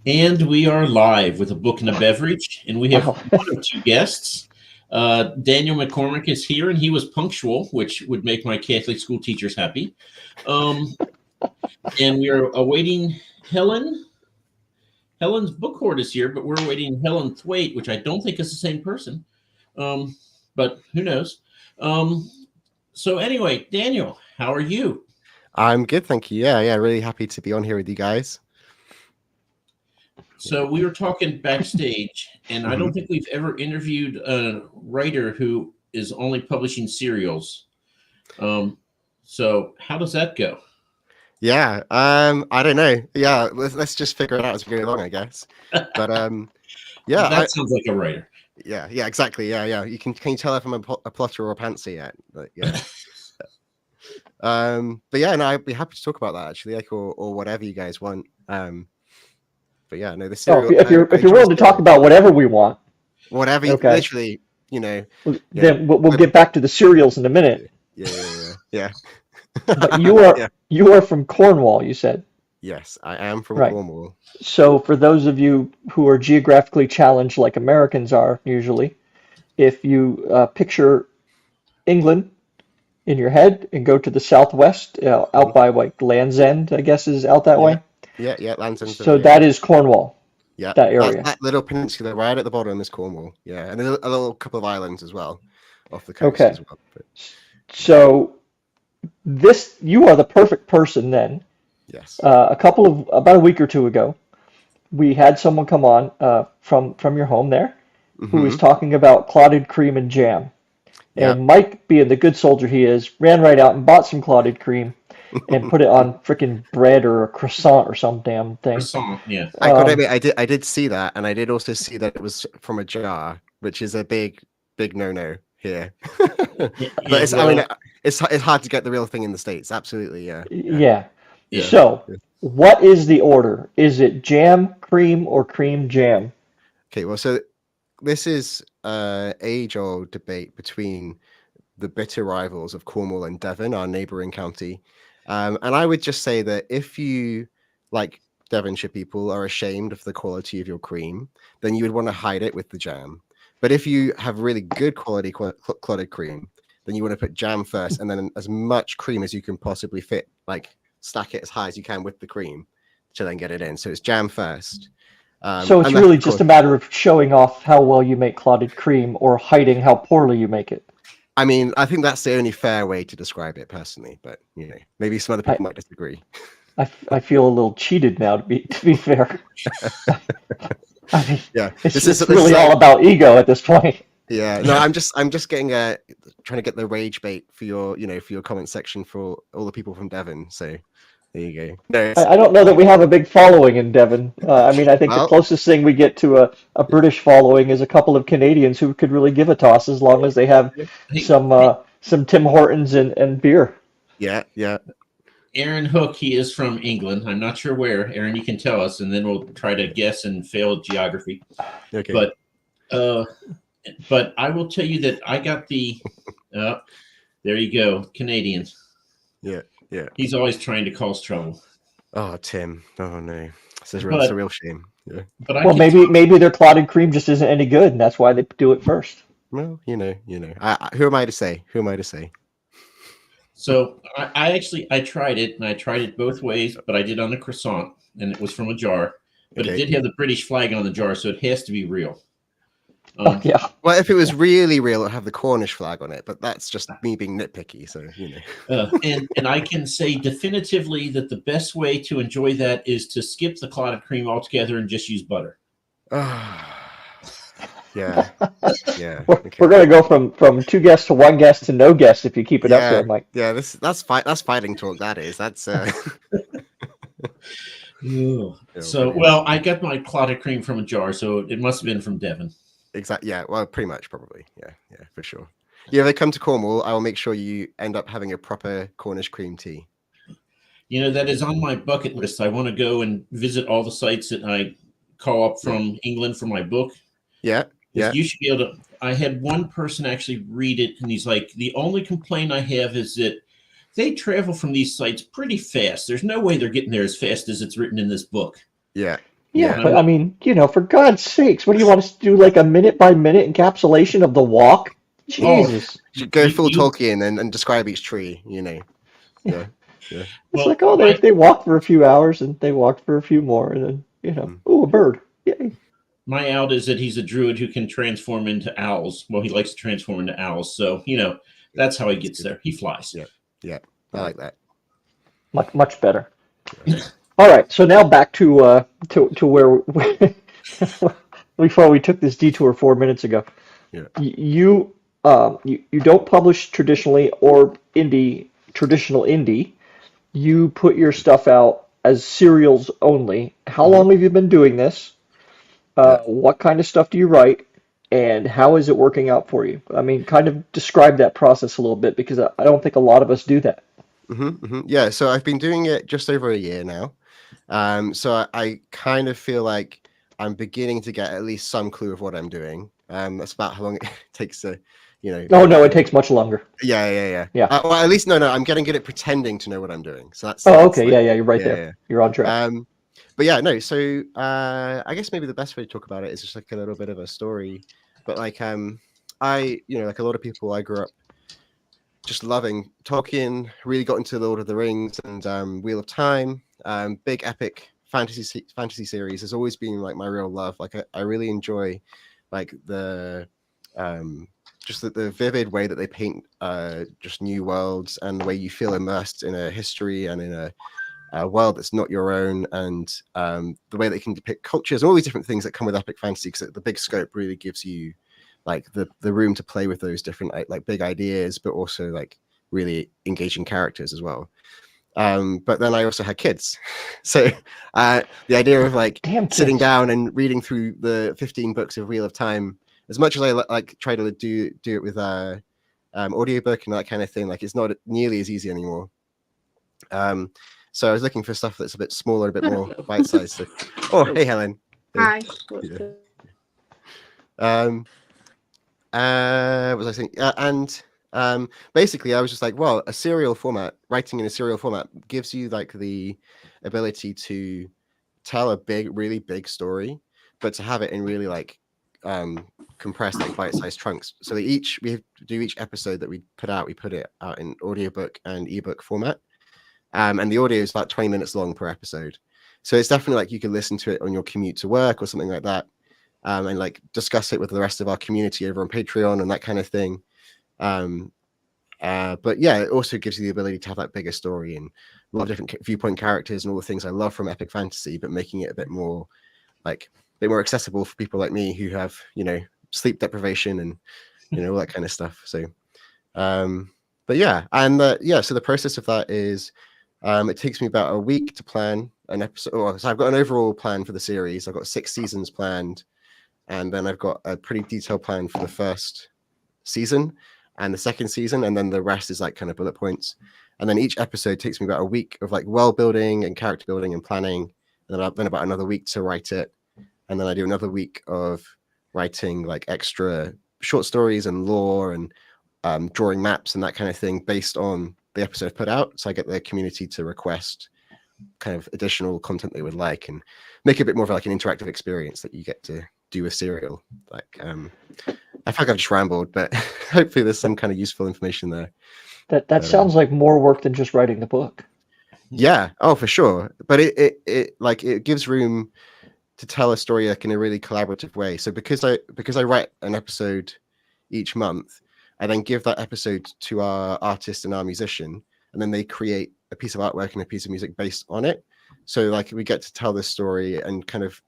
And we are live with a book and a beverage, and we have Wow. one of two guests. Daniel McCormack is here, and he was punctual, which would make my Catholic school teachers happy. And we are awaiting Helen. Helen's book hoard is here, but we're awaiting Helen Thwaite, which I don't think is the same person. But who knows? So anyway, Daniel, how are you? I'm good, thank you. Yeah, really happy to be on here with you guys. So we were talking backstage, and I don't think we've ever interviewed a writer who is only publishing serials. So how does that go? Yeah, I don't know. Yeah, let's just figure it out as we go along, I guess. But yeah, that sounds like a writer. Yeah, exactly. Yeah. Can you tell if I'm a plotter or a pantser yet? But, yeah. But yeah, no, I'd be happy to talk about that actually, like or whatever you guys want. But yeah, no, the serial. If you're willing to talk about whatever we want, whatever, okay. Literally, you know. Then we'll get back to the cereals in a minute. Yeah. But you are from Cornwall, you said. Yes, I am from Right. Cornwall. So for those of you who are geographically challenged, like Americans are usually, if you picture England in your head and go to the southwest, out by like Land's End, I guess is out that way. Yeah, Land's End. So that is Cornwall. Yeah, that area. That little peninsula right at the bottom is Cornwall. Yeah, and there's a little couple of islands as well off the coast as well. But... So you are the perfect person then. Yes. About a week or two ago, we had someone come on from your home there who was talking about clotted cream and jam. And Mike, being the good soldier he is, ran right out and bought some clotted cream and put it on freaking bread or a croissant or some damn thing. Croissant, yeah. I gotta admit, I did see that, and I did also see that it was from a jar, which is a big no-no here. But it's hard to get the real thing in the States. Absolutely, yeah. So, what is the order? Is it cream, or cream jam? Okay, well, so this is age-old debate between the bitter rivals of Cornwall and Devon, our neighbouring county. And I would just say that if you, like Devonshire people, are ashamed of the quality of your cream, then you would want to hide it with the jam. But if you have really good quality clotted cream, then you want to put jam first, and then as much cream as you can possibly fit, like stack it as high as you can with the cream to then get it in. So it's jam first. So it's really just a matter of showing off how well you make clotted cream or hiding how poorly you make it. I mean, I think that's the only fair way to describe it personally, but you know, maybe some other people might disagree. I feel a little cheated now, to be fair. I mean, it's really all about ego at this point. Yeah, no, I'm just getting trying to get the rage bait for your comment section for all the people from Devon. So there you go. No, I don't know that we have a big following in Devon. I mean, I think the closest thing we get to a British following is a couple of Canadians who could really give a toss as long as they have some Tim Hortons and beer. Yeah. Aaron Hook, he is from England. I'm not sure where. Aaron, you can tell us, and then we'll try to guess and fail geography. Okay. But I will tell you that I got the. There you go, Canadians. Yeah. He's always trying to cause trouble. Oh, Tim. Oh no, it's a real shame. Yeah. But maybe their clotted cream just isn't any good, and that's why they do it first. Well, you know. Who am I to say? So I tried it, and I tried it both ways, but I did on the croissant, and it was from a jar. But it did have the British flag on the jar, so it has to be real. Yeah. Well, if it was really real, it'd have the Cornish flag on it, but that's just me being nitpicky. So and I can say definitively that the best way to enjoy that is to skip the clotted cream altogether and just use butter. Yeah. We're gonna go from 2 guests to 1 guest to no guest if you keep it up there, Mike. Yeah, that's fighting talk. That is. That's. So well, I got my clotted cream from a jar, so it must have been from Devon. Exactly. Yeah. Well, pretty much, probably. Yeah, for sure. Yeah, if they come to Cornwall, I will make sure you end up having a proper Cornish cream tea. You know, that is on my bucket list. I want to go and visit all the sites that I call up from England for my book. Yeah. You should be able to. I had one person actually read it, and he's like, the only complaint I have is that they travel from these sites pretty fast. There's no way they're getting there as fast as it's written in this book. Yeah. Yeah, but I mean, for God's sakes, what do you want us to do? Like a minute by minute encapsulation of the walk? Jesus. Should go full you- Tolkien and describe each tree, Yeah. It's well, like, oh, they walked for a few hours and they walked for a few more, and then, oh, a bird. Yay. my out is that he's a druid who can transform into owls. Well, he likes to transform into owls, so that's how he gets there. He flies. Yeah, I like that. Much, much better. All right, so now back to where before we took this detour 4 minutes ago. Yeah. You don't publish traditionally or traditional indie. You put your stuff out as serials only. How long have you been doing this? What kind of stuff do you write? And how is it working out for you? I mean, kind of describe that process a little bit, because I don't think a lot of us do that. Yeah, so I've been doing it just over a year now. So I kind of feel like I'm beginning to get at least some clue of what I'm doing. That's about how long it takes to, Oh, no, it takes much longer. Yeah. Yeah. Well, at least no, I'm getting good at pretending to know what I'm doing. So that's. Oh, okay, like, yeah, you're right there. Yeah. You're on track. But yeah, no. So I guess maybe the best way to talk about it is just like a little bit of a story. But like I like a lot of people, I grew up just loving Tolkien. Really got into Lord of the Rings and Wheel of Time. Big epic fantasy series has always been like my real love. Like I really enjoy like the just the vivid way that they paint just new worlds, and the way you feel immersed in a history and in a world that's not your own, and the way they can depict cultures and all these different things that come with epic fantasy, because the big scope really gives you like the room to play with those different like big ideas, but also like really engaging characters as well. But then I also had kids, so the idea of like sitting down and reading through the 15 books of Wheel of Time, as much as I like try to do it with audiobook and that kind of thing, like it's not nearly as easy anymore. So I was looking for stuff that's a bit smaller, a bit more bite-sized. So, hey Helen. Hi. What was I saying? And basically I was just like, well, writing in a serial format gives you like the ability to tell a really big story, but to have it in really like compressed like bite-sized chunks. So we do each episode that we put it out in audiobook and ebook format. And the audio is about 20 minutes long per episode. So it's definitely like you can listen to it on your commute to work or something like that. And like discuss it with the rest of our community over on Patreon and that kind of thing. But yeah, it also gives you the ability to have that bigger story and a lot of different viewpoint characters and all the things I love from epic fantasy, but making it a bit more accessible for people like me who have, sleep deprivation and, all that kind of stuff. So, but yeah. And so the process of that is, it takes me about a week to plan an episode. So I've got an overall plan for the series. I've got 6 seasons planned. And then I've got a pretty detailed plan for the first season and the second season. And then the rest is like kind of bullet points. And then each episode takes me about a week of like world building and character building and planning. And then about another week to write it. And then I do another week of writing like extra short stories and lore and drawing maps and that kind of thing based on the episode I've put out. So I get the community to request kind of additional content they would like and make it a bit more of like an interactive experience that you get to do a serial. Like I feel like I've just rambled, but hopefully there's some kind of useful information there. That sounds like more work than just writing the book. Yeah, for sure. But it gives room to tell a story like in a really collaborative way. So because I write an episode each month, I then give that episode to our artist and our musician, and then they create a piece of artwork and a piece of music based on it. So like we get to tell this story and kind of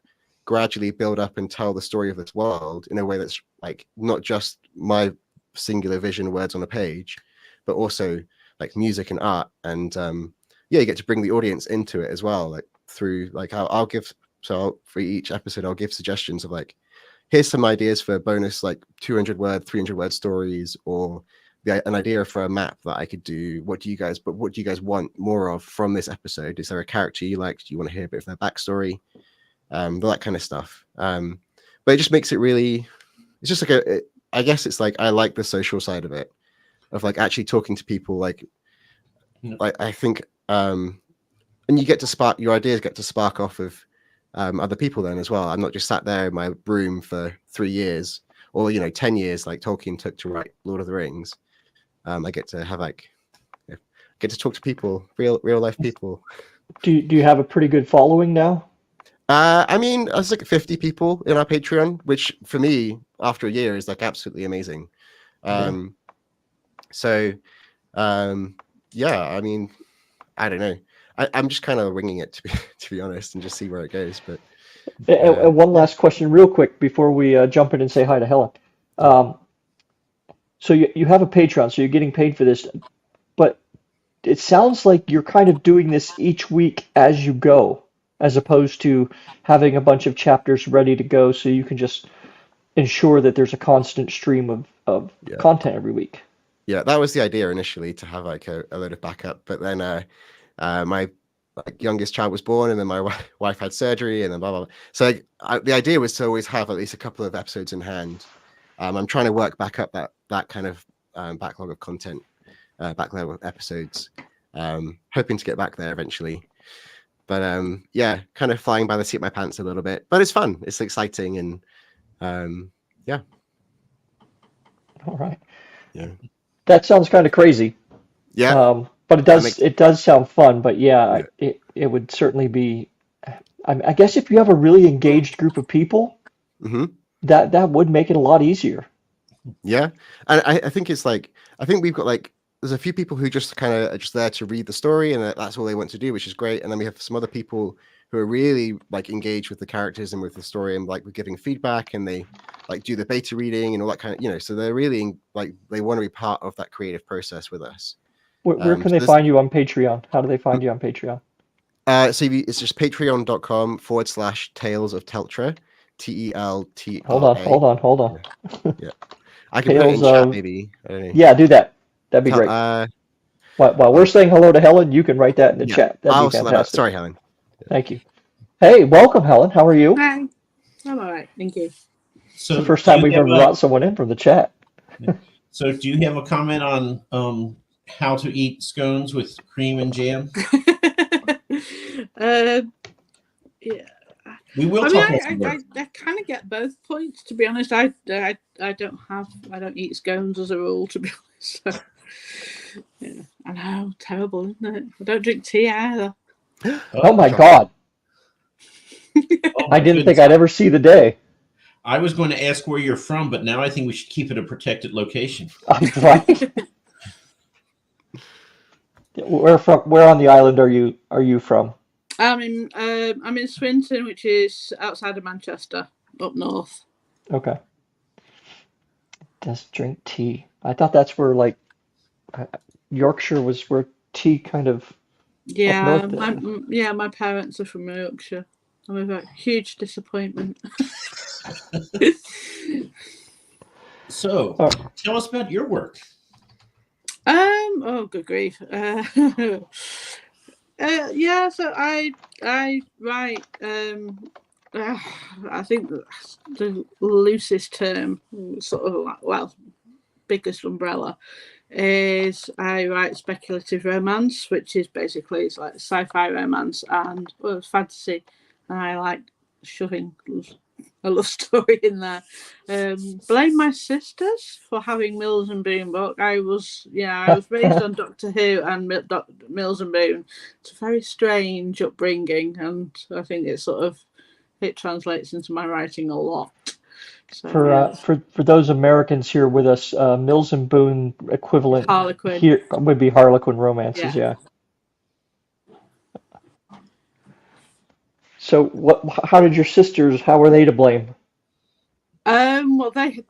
gradually build up and tell the story of this world in a way that's like not just my singular vision, words on a page, but also like music and art. And you get to bring the audience into it as well, like through like for each episode I'll give suggestions of like, here's some ideas for bonus like 200 word 300 word stories, or an idea for a map that I could do. What do you guys want more of from this episode? Is there a character you like? Do you want to hear a bit of their backstory? That kind of stuff. But it just makes it really, it's just like I guess it's like I like the social side of it, of like actually talking to people, like I think and you get to your ideas get to spark off of other people then as well. I'm not just sat there in my room for 3 years or 10 years like Tolkien took to write Lord of the Rings. I get to have get to talk to people, real life people. Do you have a pretty good following now? I mean, I was like 50 people in our Patreon, which for me, after a year, is like absolutely amazing. So, yeah, I mean, I don't know. I'm just kind of winging it to be honest, and just see where it goes. But And one last question, real quick, before we jump in and say hi to Helen. So you have a Patreon, so you're getting paid for this, but it sounds like you're kind of doing this each week as you go, as opposed to having a bunch of chapters ready to go, so you can just ensure that there's a constant stream of content every week. Yeah, that was the idea initially, to have like a load of backup. But then my youngest child was born, and then my wife had surgery, and then blah blah blah. So the idea was to always have at least a couple of episodes in hand. I'm trying to work back up that kind of backlog of content, backlog of episodes. Hoping to get back there eventually. But yeah, kind of flying by the seat of my pants a little bit. But it's fun. It's exciting, and yeah. All right. Yeah. That sounds kind of crazy. Yeah. But it does sound fun. But yeah, it would certainly be. I guess if you have a really engaged group of people, that would make it a lot easier. Yeah, and I think it's like, I think we've got like, there's a few people who just kind of are just there to read the story, and that's all they want to do, which is great. And then we have some other people who are really like engaged with the characters and with the story, and like we're giving feedback, and they like do the beta reading and all that kind of, so they're really like, they want to be part of that creative process with us. Where can they find you on Patreon? How do they find you on Patreon? So it's just patreon.com/Tales of Teltra, TELTRA. Hold on. Yeah. I can put it in chat, maybe. I don't know. Yeah, do that. That'd be great. While we're saying hello to Helen, you can write that in the chat. That'd be fantastic. Sorry, Helen. Thank you. Hey, welcome, Helen. How are you? Hi. I'm all right. Thank you. So it's the first time we've ever brought someone in from the chat. So do you have a comment on how to eat scones with cream and jam? Yeah. We will I talk mean, I kind of get both points, to be honest. I don't eat scones as a rule, to be honest. So, yeah, I know, terrible, isn't it? I don't drink tea either. Oh my God. I didn't think I'd ever see the day. I was going to ask where you're from, but now I think we should keep it a protected location. Right. Where on the island are you from? I'm in Swinton, which is outside of Manchester, up north. Okay. Does drink tea. I thought that's where like Yorkshire was where tea kind of. Yeah, my parents are from Yorkshire. I'm a huge disappointment. So, tell us about your work. Oh, good grief. Yeah, so I write. I think the loosest term, sort of biggest umbrella, is I write speculative romance, which is basically it's like sci-fi romance and fantasy, and I like shoving a love story in there. Blame my sisters for having Mills and Boon book. I was raised on Doctor Who and Mills and Boon. It's a very strange upbringing, and I think it translates into my writing a lot. So, for those Americans here with us, Mills and Boon equivalent Harlequin. Here would be Harlequin romances, yeah. So how did your sisters, how were they to blame? Well, they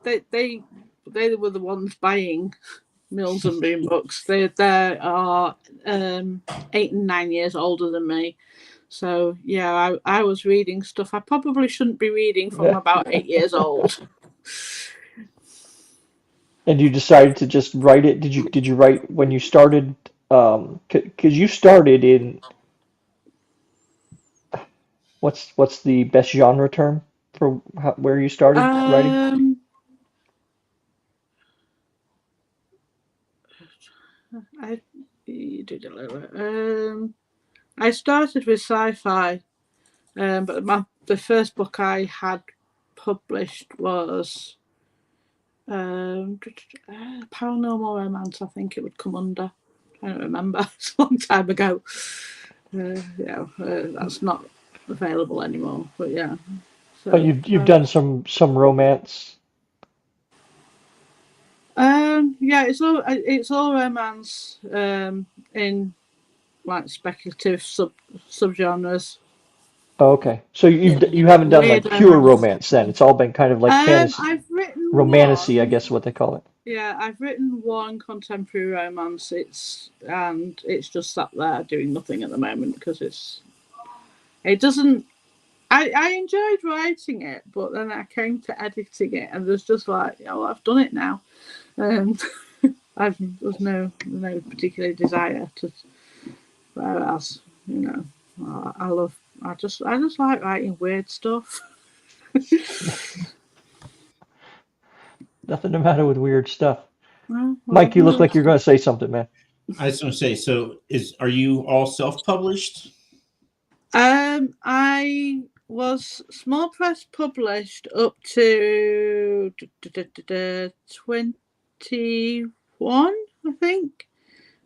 were the ones buying Mills and Boon books. They are 8 and 9 years older than me. So yeah, I was reading stuff I probably shouldn't be reading from about 8 years old. And you decided to just write it. Did you write when you started? Because you started in what's the best genre term for where you started writing? I started with sci-fi, but the first book I had published was paranormal romance. I think it would come under. I don't remember. It's a long time ago. That's not available anymore. But yeah. So, But you've done some romance. Yeah, it's all romance in like speculative subgenres. Oh, okay. So you Yeah, haven't done like weird pure romance. romance then. It's all been kind of like fantasy, I've written romantasy, I one. guess what they call it. Yeah, I've written one contemporary romance. It's just sat there doing nothing at the moment because it doesn't. I enjoyed writing it, but then I came to editing it, and there's just like, I've done it now. There's no particular desire to. Whereas, I just like writing weird stuff. Nothing the matter with weird stuff. Well, Mike, you look like you're going to say something, man. I was going to say, so are you all self-published? I was small press published up to 21, I think.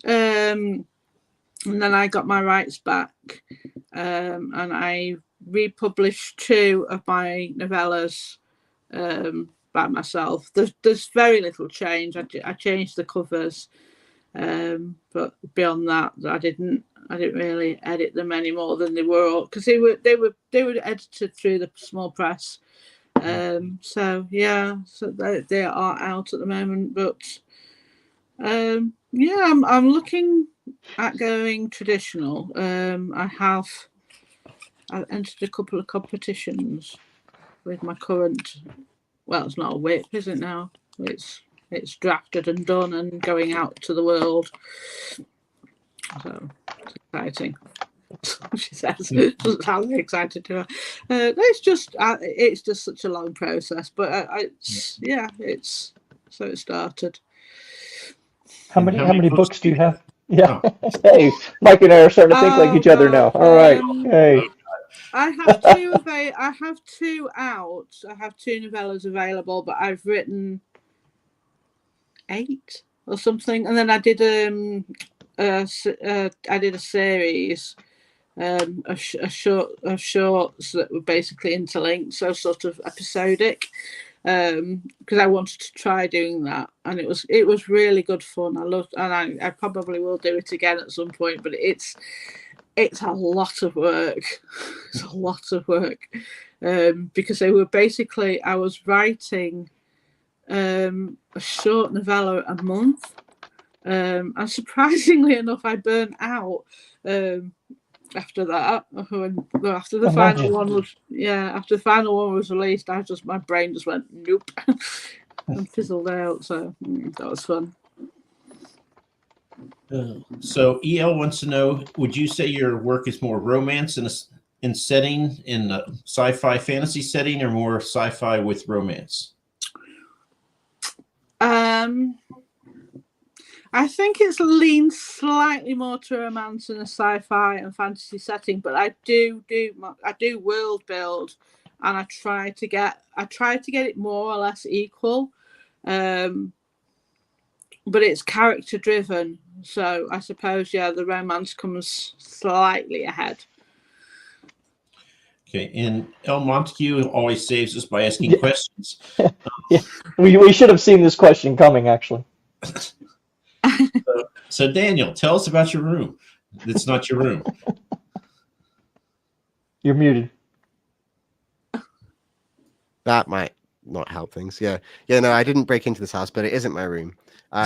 And then I got my rights back, and I republished 2 of my novellas by myself. There's very little change. I changed the covers, but beyond that, I didn't really edit them any more than they were, because they were edited through the small press. So yeah, so they are out at the moment, but yeah, I'm looking at going traditional. I've entered a couple of competitions with my current. Well, it's not a whip, is it now? It's drafted and done and going out to the world. So it's exciting. She says, doesn't sound very excited to her. It's just such a long process, but it started. How many books do you have? Yeah. Hey, Mike and I are starting to think like each other now. All right. Hey. I have 2 I have 2 out. I have 2 novellas available, but I've written 8 or something, and then I did a series of shorts that were basically interlinked, so sort of episodic, because I wanted to try doing that, and it was really good fun. I loved, and I probably will do it again at some point, but it's a lot of work. It's a lot of work, because they were basically, I was writing a short novella a month, and surprisingly enough, I burnt out after that. After the final one was released, my brain just went nope and fizzled out. So that was fun. So EL wants to know, would you say your work is more romance in a sci-fi fantasy setting, or more sci-fi with romance? I think it's leaned slightly more to romance in a sci-fi and fantasy setting, but I do world build, and I try to get it more or less equal, but it's character driven. So I suppose the romance comes slightly ahead. Okay, and El Montague always saves us by asking questions. Yeah, we should have seen this question coming, actually. So Daniel, tell us about your room. It's not your room. You're muted. That might not help things. Yeah. No, I didn't break into this house, but it isn't my room.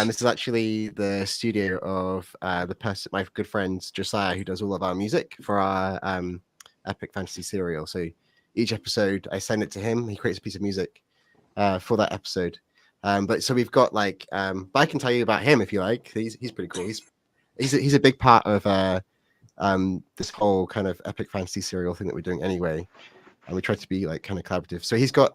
This is actually the studio of my good friend Josiah, who does all of our music for our epic fantasy serial. So each episode, I send it to him. He creates a piece of music for that episode. But so we've got but I can tell you about him if you like. He's pretty cool. He's a big part of this whole kind of epic fantasy serial thing that we're doing anyway, and we try to be kind of collaborative. So he's got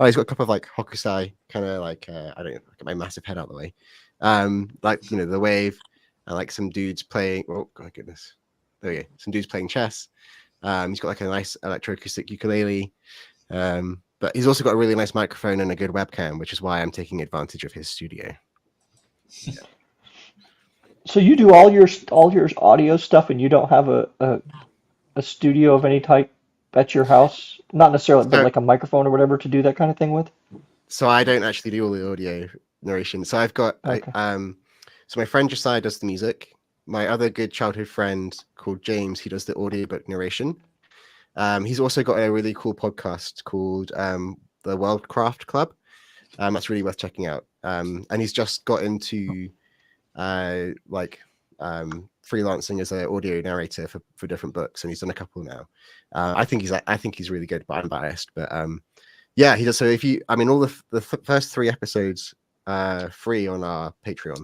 he's got a couple of hokusai kind of I don't know, get my massive head out of the way, the wave, and some dudes playing. Oh my goodness, there we go. Some dudes playing chess. He's got like a nice electroacoustic ukulele. But he's also got a really nice microphone and a good webcam, which is why I'm taking advantage of his studio. So you do all your audio stuff, and you don't have a studio of any type at your house? Not necessarily, but So, like a microphone or whatever to do that kind of thing with? so I don't actually do all the audio narration. So I've got Okay. so my friend Josiah does the music. My other good childhood friend called James, he does the audiobook narration. He's also got a really cool podcast called the Worldcraft Club. That's really worth checking out. And he's just got into freelancing as an audio narrator for different books, and he's done a couple now. I think he's really good, but I'm biased. But yeah, he does. So all the first 3 episodes free on our Patreon.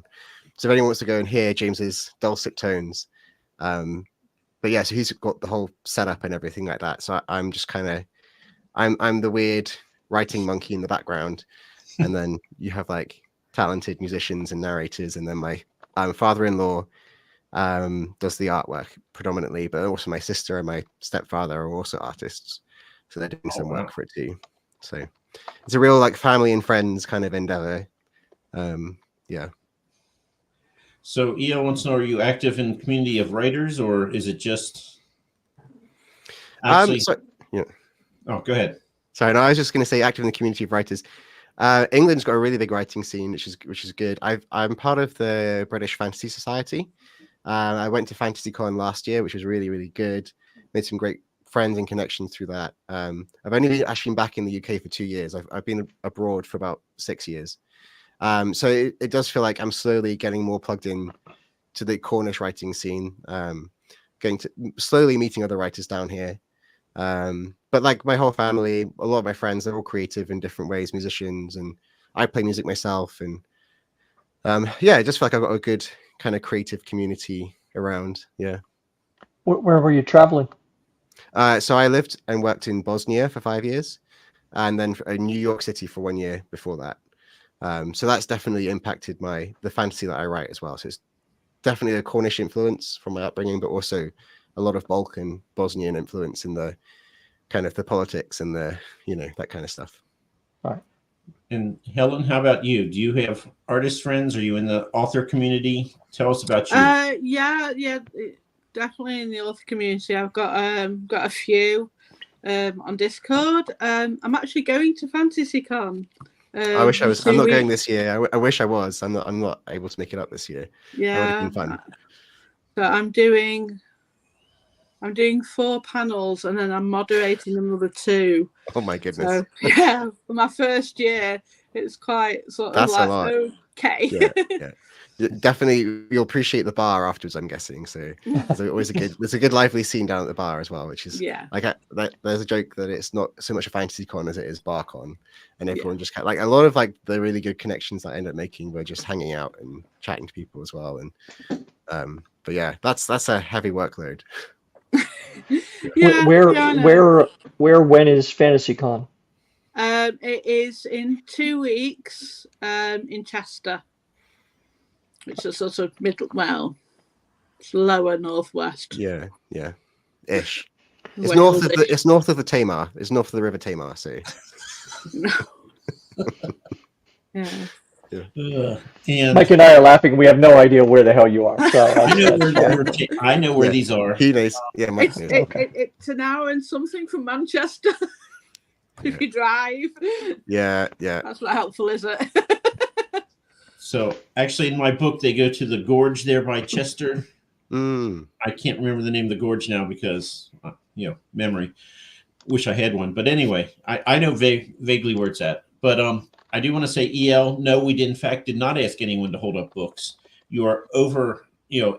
So if anyone wants to go and hear James's dulcet tones, but yeah, so he's got the whole setup and everything like that. So I'm just kind of, I'm the weird writing monkey in the background, and then you have like talented musicians and narrators, and then my father-in-law does the artwork predominantly, but also my sister and my stepfather are also artists, so they're doing some work for it too. So it's a real like family and friends kind of endeavor. Yeah. So EO wants to know, are you active in the community of writers, or is it just actually? Oh, go ahead. Sorry, no, I was just going to say active in the community of writers. England's got a really big writing scene, which is good. I'm part of the British Fantasy Society. I went to FantasyCon last year, which was really, really good. Made some great friends and connections through that. I've only actually been back in the UK for 2 years. I've been abroad for about 6 years. So it does feel like I'm slowly getting more plugged in to the Cornish writing scene, going to slowly meeting other writers down here. But like my whole family, a lot of my friends, they're all creative in different ways, musicians, and I play music myself. And yeah, I just feel like I've got a good kind of creative community around. Yeah. Where were you traveling? So I lived and worked in Bosnia for 5 years, and then in New York City for 1 year before that. So that's definitely impacted the fantasy that I write as well. So it's definitely a Cornish influence from my upbringing, but also a lot of Balkan, Bosnian influence in the kind of the politics and the, that kind of stuff. All right. And Helen, how about you? Do you have artist friends? Are you in the author community? Tell us about you. Yeah, definitely in the author community. I've got a few on Discord. I'm actually going to FantasyCon. I wish I was. I'm not going this year. I wish I was. I'm not able to make it up this year. Yeah, that would have been fun. So I'm doing 4 panels, and then I'm moderating another 2. Oh my goodness! So yeah, for my first year, it's quite sort of That's like a lot. Okay. Yeah. Definitely, you'll appreciate the bar afterwards, I'm guessing. So there's always there's a good lively scene down at the bar as well, which is there's a joke that it's not so much a fantasy con as it is bar con, and everyone just kind of, like a lot of like the really good connections that I end up making were just hanging out and chatting to people as well. And but yeah, that's a heavy workload. Where when is FantasyCon? It is in 2 weeks in Chester. It's a sort of it's lower northwest. Yeah, ish. It's north of the Tamar. It's north of the River Tamar. So. No. Yeah. And Mike and I are laughing. We have no idea where the hell you are. So I know where these are. He knows. Yeah, Mike knows. It's an hour and something from Manchester. If you drive. Yeah. That's not helpful, is it? So actually, in my book, they go to the gorge there by Chester. I can't remember the name of the gorge now because, memory. Wish I had one. But anyway, I know vaguely where it's at. But I do want to say, EL, no, we in fact did not ask anyone to hold up books. You are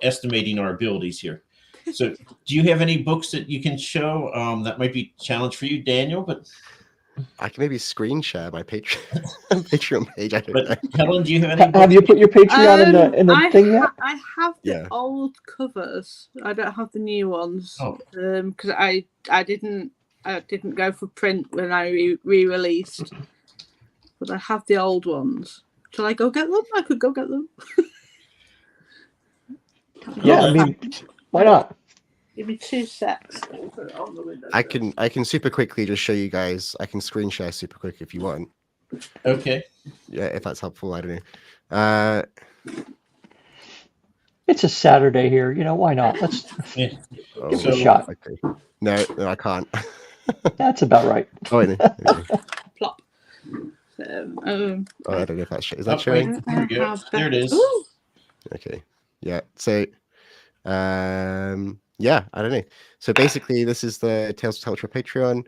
estimating our abilities here. So do you have any books that you can show that might be a challenge for you, Daniel? But I can maybe screen share my Patreon page. I don't know. Helen, do you have any? Have you put your Patreon in the thing yet? I have the old covers. I don't have the new ones. Because I didn't go for print when I re-released. But I have the old ones. Shall I go get them? I could go get them. Yeah, I mean, why not? Give me 2 secs. I'll put it on the window. I can super quickly just show you guys. I can screen share super quick if you want. Okay. Yeah, if that's helpful. I don't know. It's a Saturday here, why not? Let's Yeah. give it a shot. Okay. No, I can't. That's about right. Oh, wait, no. Plop. I don't know if that's is that Oh, showing? wait, there we go. There it is. Ooh. Okay. Yeah. So, yeah, I don't know. So basically, this is the Tales of Ultra Patreon.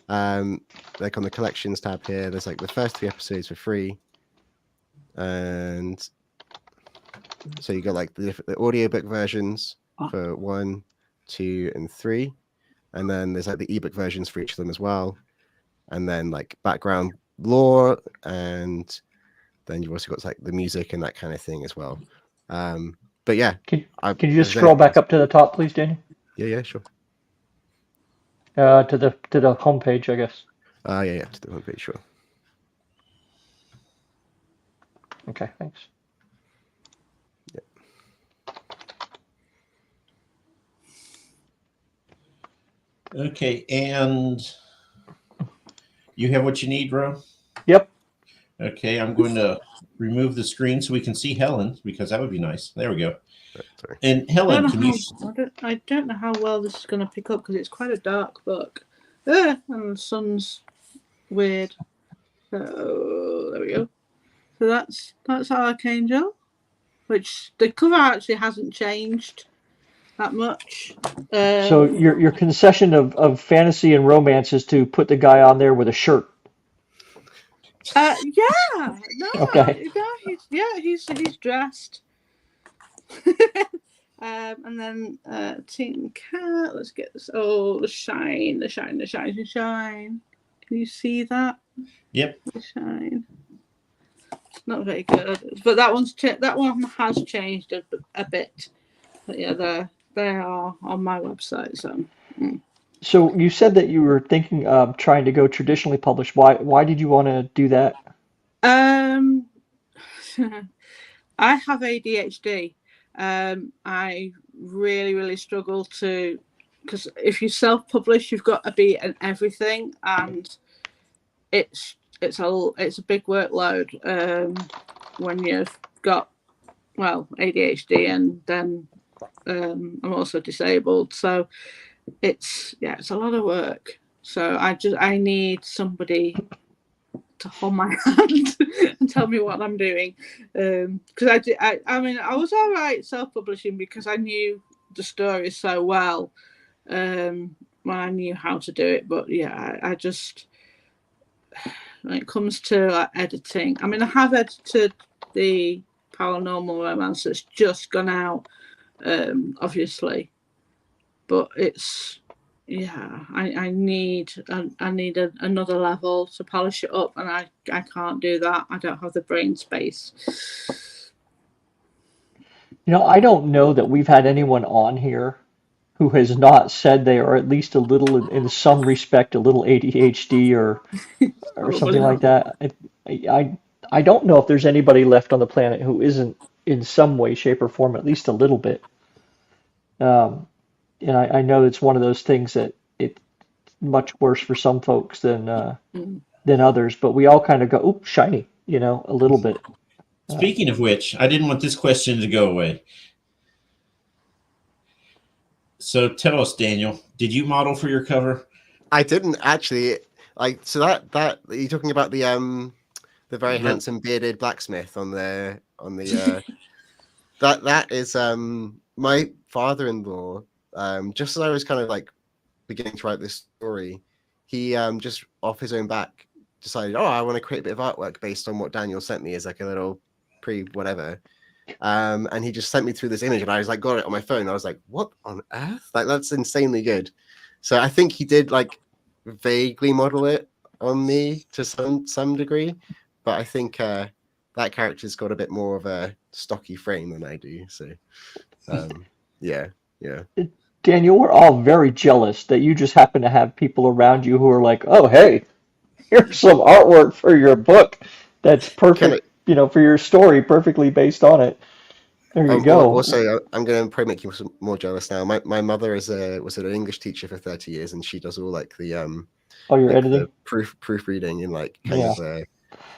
Like on the collections tab here, there's like the first 3 episodes for free, and so you got like the audiobook versions for 1, 2, and 3, and then there's like the ebook versions for each of them as well, and then like background lore, and then you've also got like the music and that kind of thing as well. But yeah, Can you just scroll back up to the top, please, Daniel? Yeah, sure. To the homepage, I guess. Yeah, to the homepage, sure. Okay, thanks. Okay, and you have what you need, Ro? Yep. Okay, I'm going to remove the screen so we can see Helen, because that would be nice. There we go. Sorry. And Helen, I don't know how well this is going to pick up because it's quite a dark book. And the sun's weird. So there we go. So that's Archangel, which the cover actually hasn't changed that much. So your concession of fantasy and romance is to put the guy on there with a shirt. Yeah. No. Okay. No, he's dressed. And then Team Cat. Let's get this. Oh, the shine. Can you see that? Yep. The shine. It's not very good, but that one has changed a bit. But yeah, they are on my website. So. So you said that you were thinking of trying to go traditionally published. Why did you want to do that? I have ADHD. I really struggle because if you self-publish, you've got to be in everything, and it's a big workload when you've got ADHD, and then I'm also disabled, so it's a lot of work. So I need somebody to hold my hand and tell me what I'm doing, because I was all right self-publishing because I knew the story so well when I knew how to do it. But yeah, I just, when it comes to like editing, I mean, I have edited the paranormal romance that's just gone out, obviously, but it's I need another level to polish it up, and I can't do that. I don't have the brain space. I don't know that we've had anyone on here who has not said they are at least a little, in some respect, a little ADHD or something like that. I don't know if there's anybody left on the planet who isn't in some way, shape, or form at least a little bit. And I know it's one of those things that it's much worse for some folks than others, but we all kind of go, "Oop, shiny," a little bit. Speaking of which, I didn't want this question to go away. So tell us, Daniel, did you model for your cover? I didn't actually. So that you're talking about the very handsome bearded blacksmith on the that is my father-in-law. Just as I was kind of like beginning to write this story, he just off his own back decided, I want to create a bit of artwork based on what Daniel sent me as like a little whatever. And he just sent me through this image, and I was like, got it on my phone. I was like, what on earth? Like, that's insanely good. So I think he did like vaguely model it on me to some degree, but I think that character's got a bit more of a stocky frame than I do. So yeah. Daniel, we're all very jealous that you just happen to have people around you who are like, oh, hey, here's some artwork for your book that's perfect, for your story, perfectly based on it. There you go. Also, I'm going to probably make you more jealous now. My mother was an English teacher for 30 years, and she does all like the You're like editing? the proofreading and like kind Yeah. of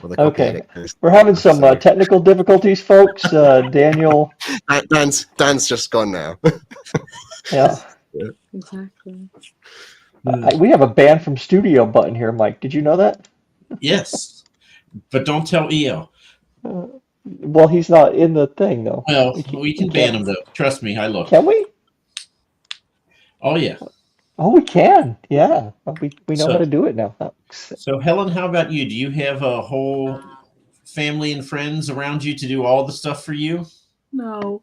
all the copy Okay. edit kind of We're having stuff, some technical difficulties, folks. Daniel. Dan's just gone now. Yeah. Exactly. We have a ban from studio button here, Mike. Did you know that? Yes, but don't tell EL. Well, he's not in the thing, though. Well, we can ban him, though. Trust me, I looked. Can we? Oh, yeah. Oh, we can. Yeah. We know how So- to do it now. So, Helen, how about you? Do you have a whole family and friends around you to do all the stuff for you? No.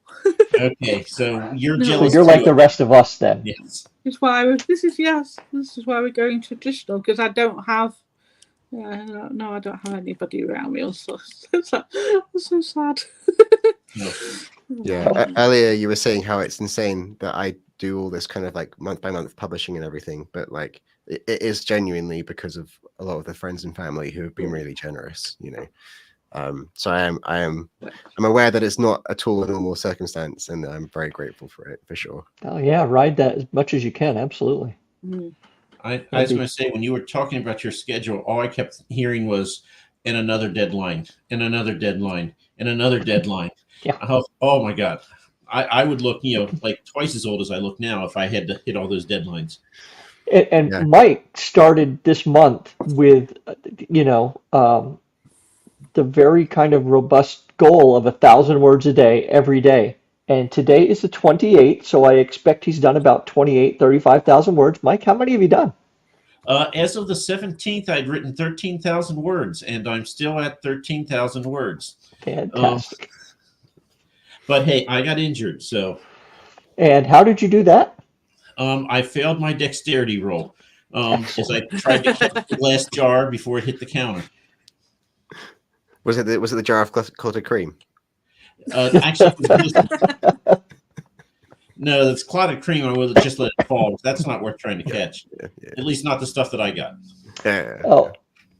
Okay, so you're No. So jealous. you're like too. the rest of us then. Yes. This is why we're going traditional, because I don't have. No, I don't have anybody around me. Also, that's so sad. No. Yeah, earlier you were saying how it's insane that I do all this kind of like month by month publishing and everything, but like it is genuinely because of a lot of the friends and family who have been really generous, you know. So I'm aware that it's not at all a normal circumstance, and I'm very grateful for it, for sure. Oh yeah, ride that as much as you can. Absolutely. I was going to say, when you were talking about your schedule, all I kept hearing was, and another deadline, and another deadline, and another deadline. Yeah. Oh my God. I would look, like twice as old as I look now if I had to hit all those deadlines. And Yeah. Mike started this month with, the very kind of robust goal of 1,000 words a day, every day. And today is the 28th, so I expect he's done about 35,000 words. Mike, how many have you done? As of the 17th, I'd written 13,000 words, and I'm still at 13,000 words. Fantastic. But hey, I got injured, so. And how did you do that? I failed my dexterity roll as I tried to catch the glass jar before it hit the counter. Was it the jar of clotted cream? Actually, no, that's clotted cream. I would have just let it fall. That's not worth trying to catch. Yeah. At least not the stuff that I got. Yeah. Oh,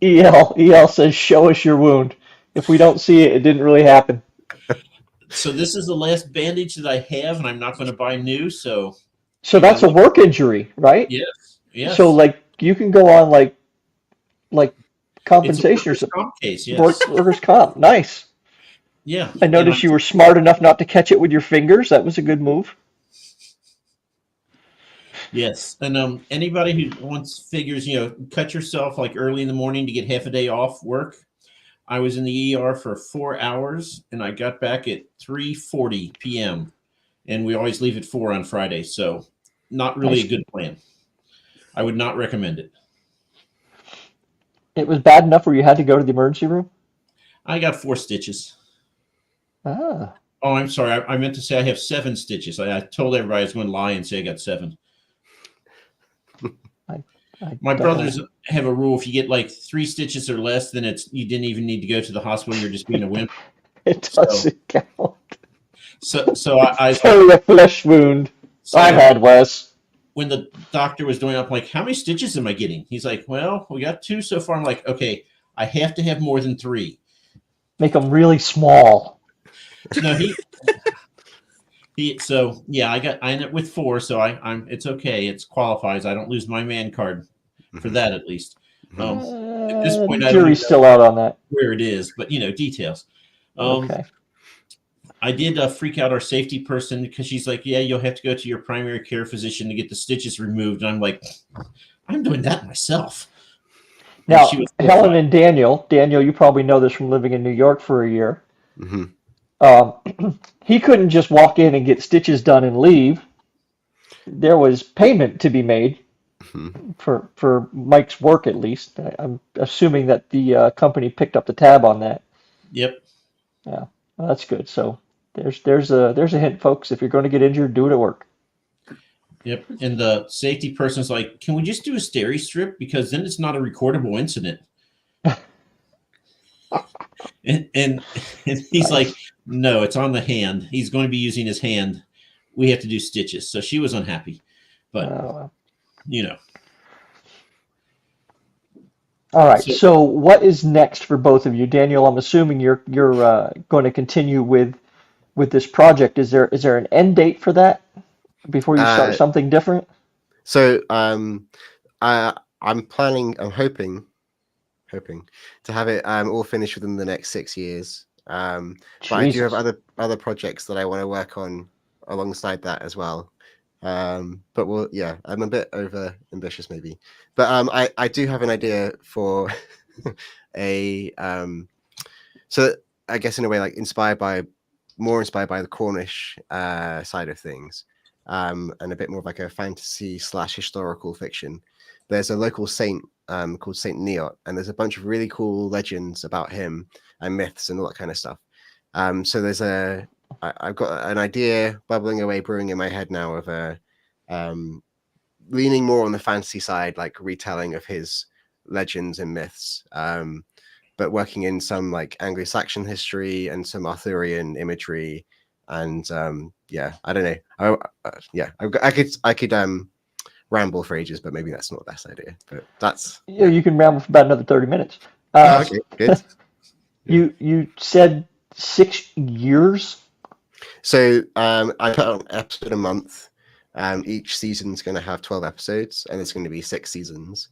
EL says, show us your wound. If we don't see it, it didn't really happen. So this is the last bandage that I have, and I'm not going to buy new. So that's a work injury, right? Yes. So like you can go on like compensation or it's a something. workers' comp case, yes. Workers' comp. Nice. Yeah. I noticed you were smart enough not to catch it with your fingers. That was a good move. Yes, and anybody who wants figures, cut yourself like early in the morning to get half a day off work. I was in the ER for 4 hours, and I got back at 3:40 p.m. And we always leave at 4 on Friday, so not really a good plan. I would not recommend it. It was bad enough where you had to go to the emergency room? I got 4 stitches. Ah. Oh, I'm sorry. I meant to say I have 7 stitches. I told everybody I was going to lie and say I got 7. My brothers have a rule: if you get like 3 stitches or less, then you didn't even need to go to the hospital. You're just being a wimp. It doesn't count. So I It's only a flesh wound. I've had Wes. When the doctor was doing it, I'm like, how many stitches am I getting? He's like, well, we got 2 so far. I'm like, okay, I have to have more than 3. Make them really small. No, so yeah, I ended up with 4, so I'm it's okay. It qualifies. I don't lose my man card for that, at least. At this point, I don't jury's even still out on that. where it is, but details. Okay. I did freak out our safety person because she's like, yeah, you'll have to go to your primary care physician to get the stitches removed. And I'm like, I'm doing that myself. Now, Helen and Daniel, you probably know this from living in New York for a year. Mm-hmm. He couldn't just walk in and get stitches done and leave. There was payment to be made for Mike's work, at least. I'm assuming that the company picked up the tab on that. Yep. Yeah, well, that's good. So there's a hint, folks. If you're going to get injured, do it at work. Yep. And the safety person's like, can we just do a steri strip? Because then it's not a recordable incident. and he's like, no, it's on the hand. He's going to be using his hand. We have to do stitches. So she was unhappy. But, All right. So what is next for both of you? Daniel, I'm assuming you're going to continue with with this project, is there an end date for that before you start Uh, something different? So I'm hoping to have it all finished within the next 6 years. But I do have Jesus. other projects that I want to work on alongside that as well. But yeah, I'm a bit over ambitious maybe. But I do have an idea for a so I guess in a way like more inspired by the Cornish side of things. And a bit more of like a fantasy / historical fiction. There's a local saint called Saint Neot, and there's a bunch of really cool legends about him and myths and all that kind of stuff. So I've got an idea bubbling away, brewing in my head now of a leaning more on the fantasy side, like retelling of his legends and myths, but working in some like Anglo-Saxon history and some Arthurian imagery. And yeah, I don't know. I could ramble for ages, but maybe that's not the best idea. But that's Yeah, you can ramble for about another 30 minutes. okay. Good. You said 6 years? So I put out an episode a month. Each season's going to have 12 episodes, and it's going to be 6 seasons.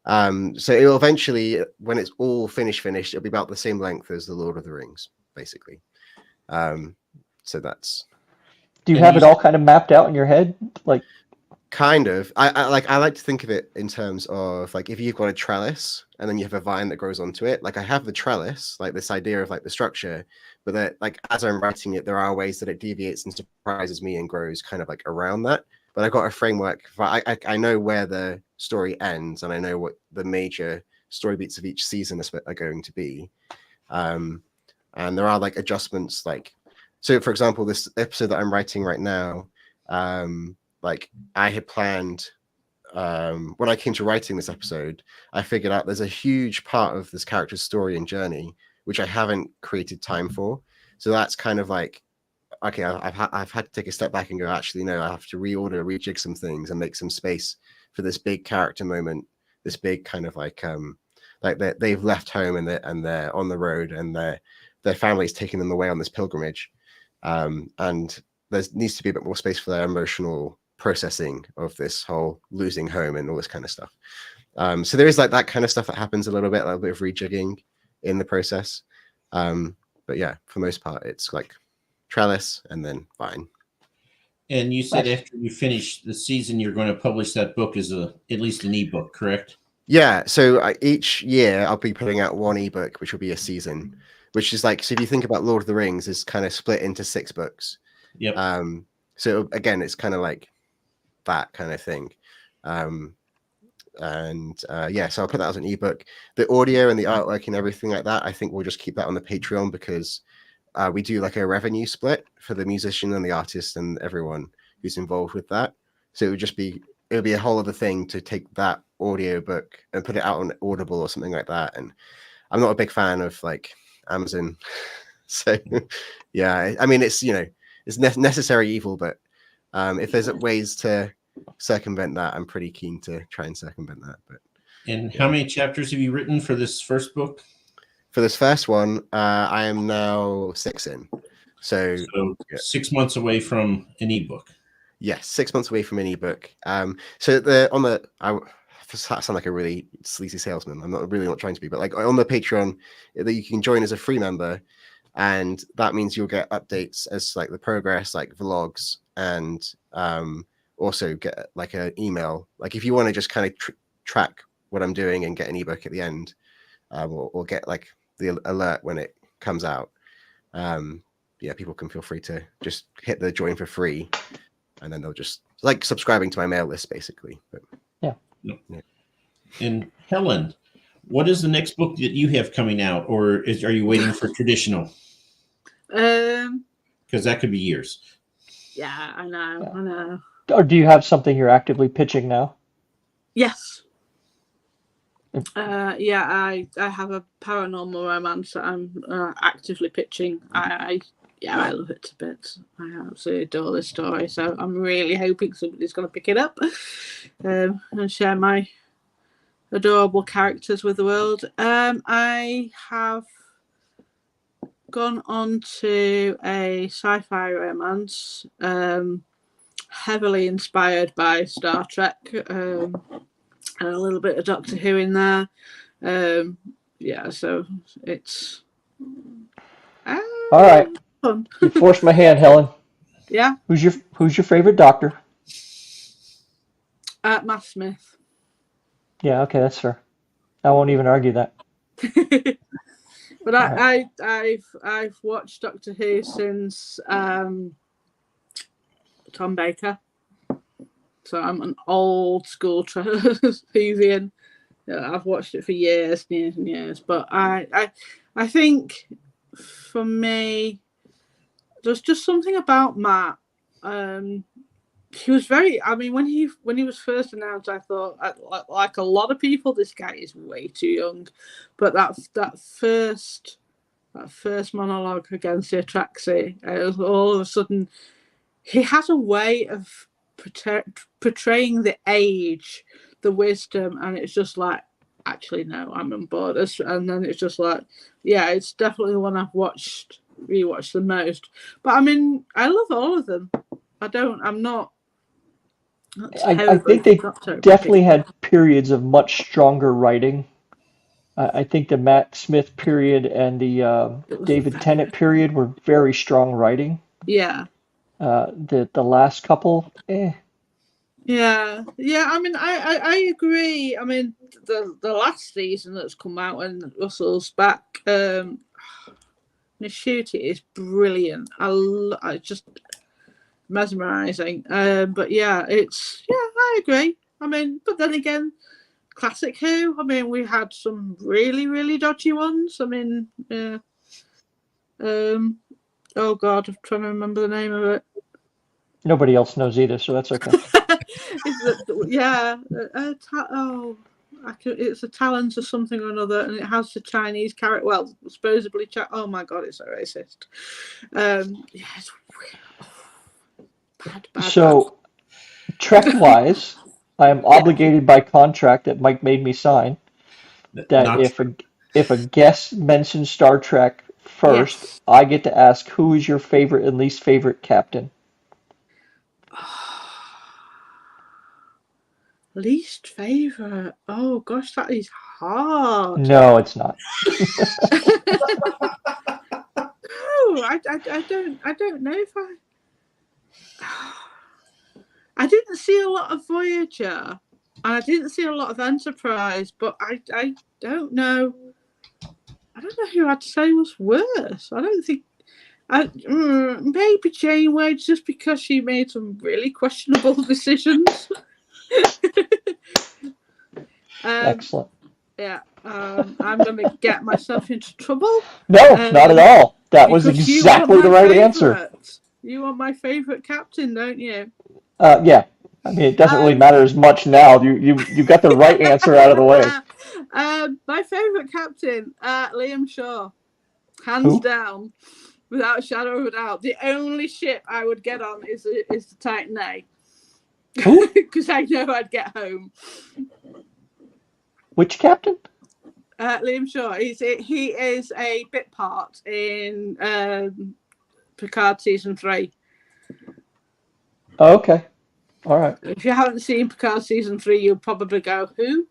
So it will eventually, when it's all finished, it'll be about the same length as the Lord of the Rings, basically. So that's. Do you have it all kind of mapped out in your head? Like, kind of. I like to think of it in terms of like if you've got a trellis and then you have a vine that grows onto it. Like I have the trellis, like this idea of like the structure, but that like as I'm writing it, there are ways that it deviates and surprises me and grows kind of like around that. But I've got a framework. I know where the story ends, and I know what the major story beats of each season are going to be. And there are like adjustments, like so. For example, this episode that I'm writing right now, like I had planned when I came to writing this episode, I figured out there's a huge part of this character's story and journey which I haven't created time for. So that's kind of like, okay, I've had to take a step back and go, actually, no, I have to rejig some things and make some space for this big character moment, this big kind of like they've left home and they're on the road and their family's taking them away on this pilgrimage, and there needs to be a bit more space for their emotional processing of this whole losing home and all this kind of stuff. So there is like that kind of stuff that happens a little bit of rejigging in the process. But yeah, for the most part, it's like trellis and then vine. And you said after you finish the season, you're going to publish that book as at least an ebook, correct? Yeah. So each year I'll be putting out one ebook, which will be a season, which is like, so if you think about Lord of the Rings, is kind of split into 6 books. Yep. So again, it's kind of like that kind of thing. Yeah, so I'll put that as an ebook. The audio and the artwork and everything like that, I think we'll just keep that on the Patreon because we do like a revenue split for the musician and the artist and everyone who's involved with that. So it would be a whole other thing to take that audio book and put it out on Audible or something like that. And I'm not a big fan of like Amazon. So yeah, I mean, it's, it's necessary evil, but if there's ways to circumvent that, I'm pretty keen to try and circumvent that. But how many chapters have you written for this first book? For this first one, I am now 6 in. So 6 months away from an ebook. Yes, 6 months away from an ebook. So I sound like a really sleazy salesman. I'm not trying to be, but like on the Patreon, that you can join as a free member, and that means you'll get updates as like the progress, like vlogs, and also get like an email. Like if you want to just kind of track what I'm doing and get an ebook at the end, or get like the alert when it comes out. Yeah, people can feel free to just hit the join for free, and then they'll just like subscribing to my mail list basically. But, yeah. And Helen, what is the next book that you have coming out, or are you waiting for traditional? Because that could be years. Yeah, I know. Or do you have something you're actively pitching now? Yes. Yeah, I have a paranormal romance that I'm actively pitching. I love it to bits. I absolutely adore this story, so I'm really hoping somebody's going to pick it up and share my adorable characters with the world. I have gone on to a sci-fi romance, heavily inspired by Star Trek, and a little bit of Doctor Who in there. Yeah, so it's All right. fun. You forced my hand, Helen. Yeah, Who's your favorite doctor? Matt Smith. Yeah, okay, that's fair. I won't even argue that. But All right. I've watched Doctor Who since Tom Baker, so I'm an old school Whovian. I've watched it for years and years and years. But I think for me, there's just something about Matt. He was very. I mean, when he was first announced, I thought, like a lot of people, this guy is way too young. But that first monologue against the Atraxi, it was all of a sudden, he has a way of portraying the age, the wisdom, and it's just like, actually, no, I'm on board. And then it's just like, yeah, it's definitely the one I've rewatched the most. But I mean, I love all of them. I'm not. I think they definitely had periods of much stronger writing. I think the Matt Smith period and the David Tennant period were very strong writing. Yeah. The last couple, Yeah. I mean, I agree. I mean, the last season that's come out and Russell's back, the shoot is brilliant. I just mesmerizing. But yeah, I agree. I mean, but then again, classic Who. I mean, we had some really, really dodgy ones. I mean, yeah. Oh God, I'm trying to remember the name of it. nobody else knows either, so that's okay. It's a Talons or something or another, and it has the Chinese character. Well, supposedly, oh my God, it's so racist. Yeah, it's bad. So, Trek-wise, I am obligated by contract that Mike made me sign that Not if a guest mentions Star Trek first, Yes. I get to ask who is your favorite and least favorite captain. Least favorite. Oh gosh, that is hard. No, it's not. No, I don't know if I didn't see a lot of Voyager, and I didn't see a lot of Enterprise, but I don't know. I don't know who I'd say was worse. I don't think. Maybe Janeway, just because she made some really questionable decisions. Excellent. Yeah, I'm going to get myself into trouble. No, not at all. That was because you exactly want the my right answer. favourite. You want my favourite captain, don't you? Yeah. I mean, it doesn't really matter as much now. You got the right answer out of the way. My favourite captain, Liam Shaw, hands Who? down, without a shadow of a doubt. The only ship I would get on is the Titan A. Who? Because I know I'd get home. Which captain? Liam Shaw. He is a bit part in Picard season 3. Oh, okay. All right. If you haven't seen Picard season 3, you'll probably go, who?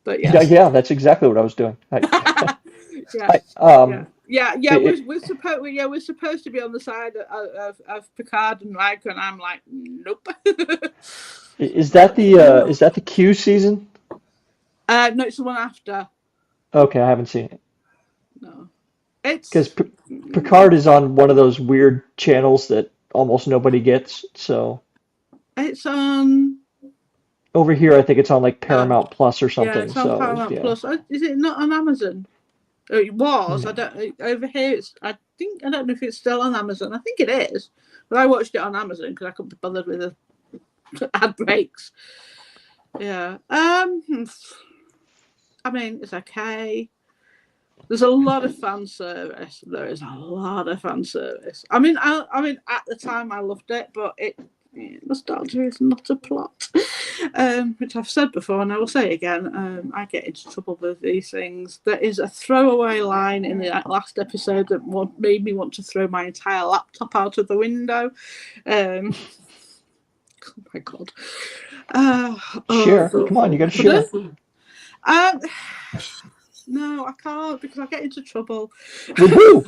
But yes. Yeah, that's exactly what I was doing. Yeah. We're supposed to be on the side of Picard and Riker, and I'm like, nope. Is that the Q season? No, it's the one after. Okay, I haven't seen it. No, it's because Picard is on one of those weird channels that almost nobody gets. So it's on. Over here, I think it's on like Paramount Plus or something. Yeah, it's on Paramount Plus. Is it not on Amazon? It was. I don't. Over here, I don't know if it's still on Amazon. I think it is, but I watched it on Amazon because I couldn't be bothered with the ad breaks. Yeah. I mean, it's okay. There's a lot of fan service. There is a lot of fan service. I mean, at the time I loved it, but nostalgia is not a plot. which I've said before and I will say again, I get into trouble with these things. There is a throwaway line in the last episode that made me want to throw my entire laptop out of the window. Oh my God. Share. Come on, you got to share. No, I can't because I get into trouble. Woohoo!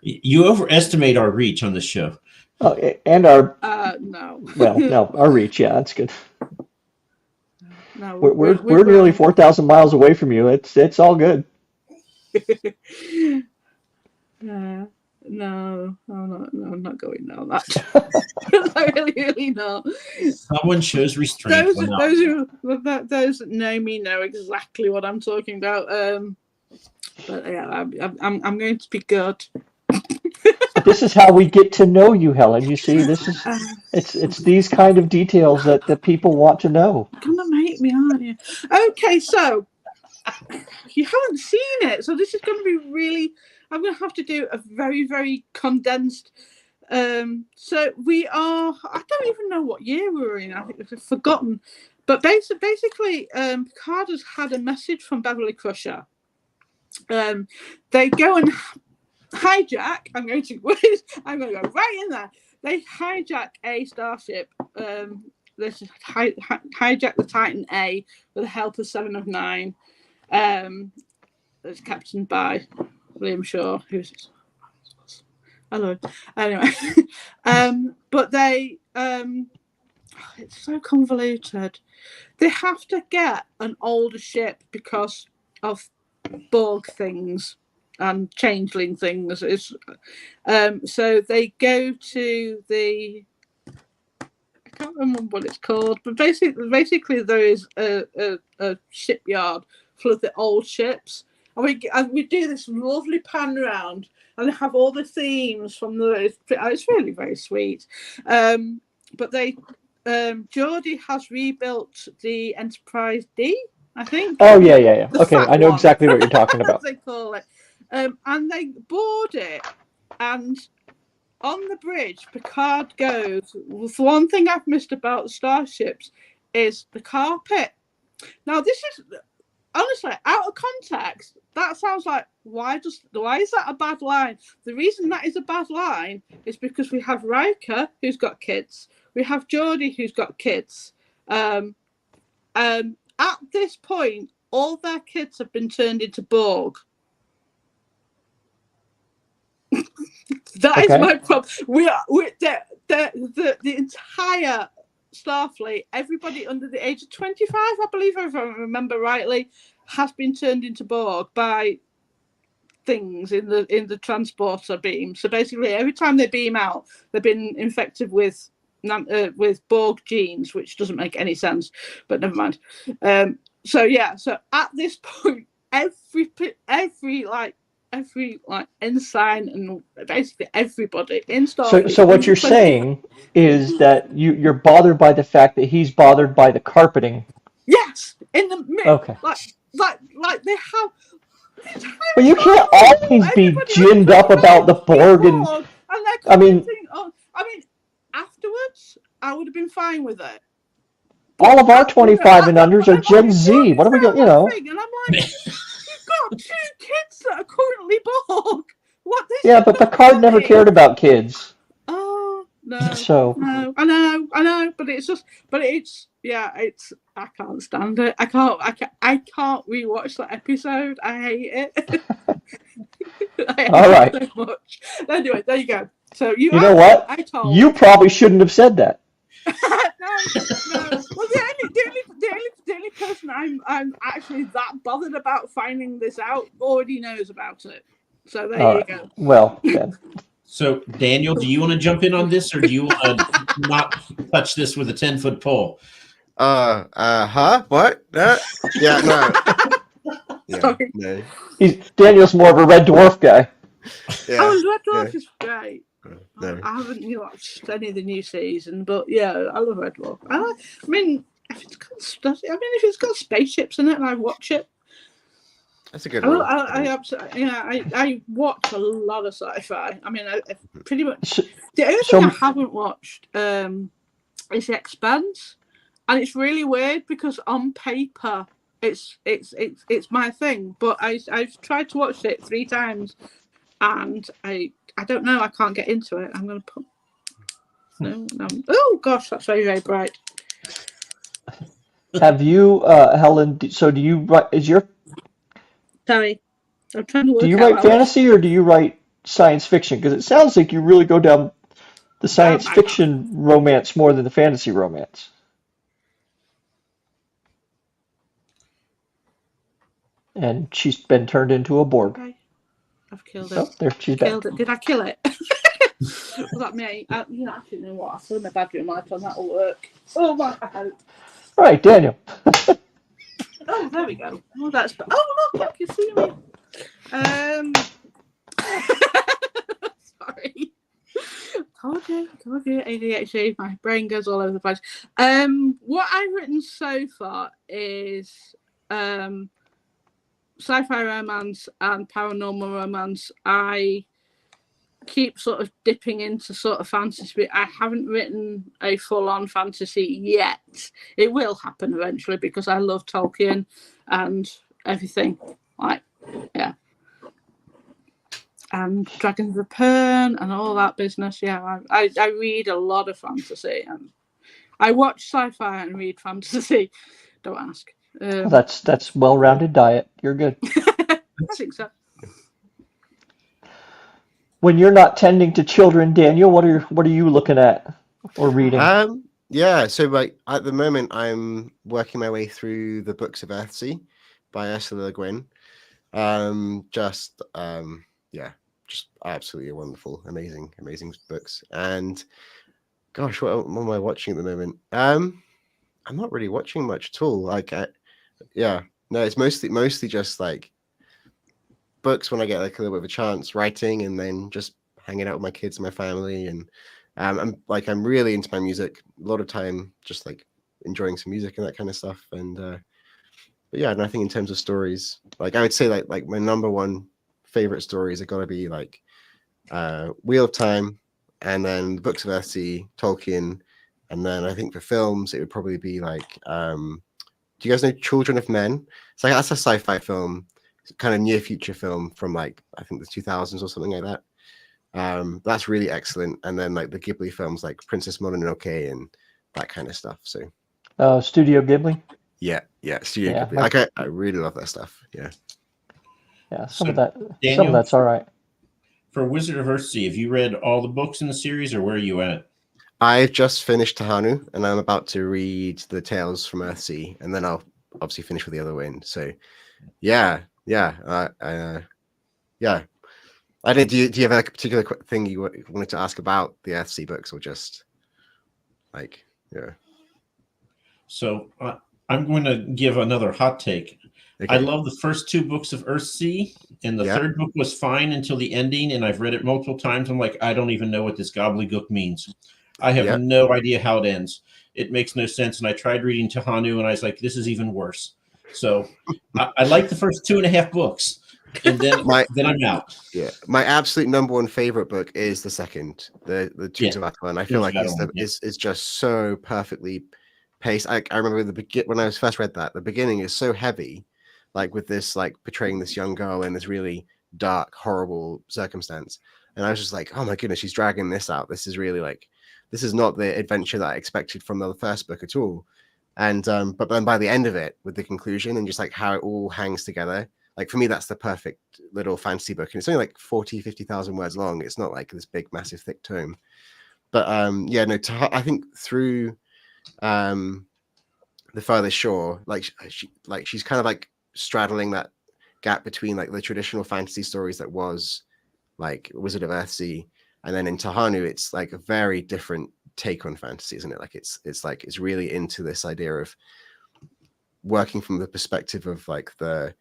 You overestimate our reach on this show. Oh, and our no. Well, no, our reach. Yeah, that's good. No, we're nearly 4,000 miles away from you. It's all good. No, I'm not going down that. I really not. Someone shows restraint. Those that know me know exactly what I'm talking about. But yeah, I'm going to be good. This is how we get to know you, Helen. You see, this is it's these kind of details that people want to know. You're gonna make me, aren't you? Okay, so you haven't seen it, so this is going to be really. I'm going to have to do a very, very condensed. So we are. I don't even know what year we were in. I think I've forgotten. But basically, Picard has had a message from Beverly Crusher. They go and hijack. I'm going to go right in there. They hijack a starship. They hijack the Titan A with the help of 7 of 9. It's captained by William Shaw, who's hello. Anyway, but they it's so convoluted. They have to get an older ship because of Borg things and changeling things. So they go to the. I can't remember what it's called, but basically there is a shipyard full of the old ships. And we do this lovely pan round and have all the themes from it's really very sweet. But Geordie has rebuilt the Enterprise D, I think. Oh yeah. Okay, I know exactly what you're talking about. They call it. And they board it, and on the bridge, Picard goes, well, the one thing I've missed about starships is the carpet. Now this is honestly, out of context, that sounds like why is that a bad line? The reason that is a bad line is because we have Riker who's got kids, we have Geordie who's got kids. At this point, all their kids have been turned into Borg. That is my problem. The entire Starfleet, everybody under the age of 25, I believe, if I remember rightly, has been turned into Borg by things in the transporter beam. So basically, every time they beam out, they've been infected with Borg genes, which doesn't make any sense. But never mind. So at this point, every ensign and basically everybody in Starfleet. So what you're saying is that you're bothered by the fact that he's bothered by the carpeting. Yes, in the middle. Okay. Like they have. But you can't always be ginned up about the Borg and I mean, afterwards, I would have been fine with it. All of our 25 and unders are Gen Z. What are we going? And I'm like, you've got 2 kids that are currently Borg. What? Yeah, but Picard never cared about kids. Oh no. So no, I know, but I can't stand it. I can't rewatch that episode. I hate it. All right. So much. Anyway, there you go. So you know what? You probably shouldn't have said that. No. Well, the only person I'm actually that bothered about finding this out already knows about it. So there you go. Well, then. So, Daniel, do you want to jump in on this, or do you want to not touch this with a 10-foot pole? What? Yeah, no. Sorry. No. Daniel's more of a Red Dwarf guy. Yeah. Oh, Red Dwarf is great. No. I haven't watched any of the new season, but yeah, I love Red Dwarf. I mean, if it's got spaceships in it, and I watch it. That's a good one. I watch a lot of sci-fi. I mean, I pretty much the only thing I haven't watched is The Expanse, and it's really weird because on paper it's my thing, but I've tried to watch it 3 times, and I don't know, I can't get into it. I'm gonna put no. Oh gosh, that's very, very bright. Have you, Helen? So do you write? Sorry, I'm trying to Do work you out write fantasy or do you write science fiction? Because it sounds like you really go down the science fiction romance more than the fantasy romance. And she's been turned into a Borg. Okay. I've killed it. Oh, there she's back. Killed it. Did I kill it? Was that me? You know, actually, you know what? I'll throw my bedroom light on. That'll work. Oh my God. All right, Daniel. Oh, there we go. Oh, that's. Oh, look, you see me. Sorry. Told you, ADHD. My brain goes all over the place. What I've written so far is sci-fi romance and paranormal romance. I keep sort of dipping into sort of fantasy. I haven't written a full-on fantasy yet. It will happen eventually because I love Tolkien and everything. Like, yeah. And Dragons of the Pern and all that business. Yeah, I read a lot of fantasy and I watch sci-fi and read fantasy. Don't ask. Well, that's well-rounded diet. You're good. I think so. When you're not tending to children, Daniel, what are you looking at or reading? Yeah, so like at the moment I'm working my way through the Books of Earthsea by Ursula Le Guin. Just absolutely wonderful, amazing books. And gosh, what am I watching at the moment? I'm not really watching much at all. It's mostly just like books when I get like a little bit of a chance, writing, and then just hanging out with my kids and my family. And I'm really into my music. A lot of time just like enjoying some music and that kind of stuff. And but yeah, nothing in terms of stories. Like I would say like my number one favorite stories are gonna be like Wheel of Time, and then the Books of Earthsea, Tolkien, and then I think for films it would probably be like do you guys know Children of Men? It's like that's a sci-fi film, kind of near future film from like I think the 2000s or something like that. That's really excellent. And then like the Ghibli films like Princess Mononoke and that kind of stuff. So Studio Ghibli? Yeah, Studio Ghibli. Like I really love that stuff. Yeah. Yeah, some of that's all right. For Wizard of Earthsea, have you read all the books in the series, or where are you at? I've just finished Tahanu, and I'm about to read the Tales from Earthsea, and then I'll obviously finish with the other wind. So, yeah. I did. Do you have like a particular thing you wanted to ask about the Earthsea books, or just like So I'm going to give another hot take. Okay. I love the first 2 books of Earthsea, and the third book was fine until the ending, and I've read it multiple times. I'm like, I don't even know what this gobbledygook means. I have no idea how it ends. It makes no sense. And I tried reading Tahanu, and I was like, this is even worse. So I like the first 2.5 books, and then I'm out. Yeah, my absolute number one favorite book is the second, the Tunes of Atlan. I feel like it's just so perfectly paced. I remember when I first read that, the beginning is so heavy, like with this like portraying this young girl in this really dark, horrible circumstance, and I was just like, oh my goodness, she's dragging this out. This is really like, this is not the adventure that I expected from the first book at all. And but then by the end of it, with the conclusion and just like how it all hangs together, like for me that's the perfect little fantasy book. And it's only like 50,000 words long. It's not like this big massive thick tome. But I think through The Farthest Shore, she's kind of like straddling that gap between like the traditional fantasy stories that was like Wizard of Earthsea, and then in Tahanu it's like a very different take on fantasy, isn't it? Like it's really into this idea of working from the perspective of like the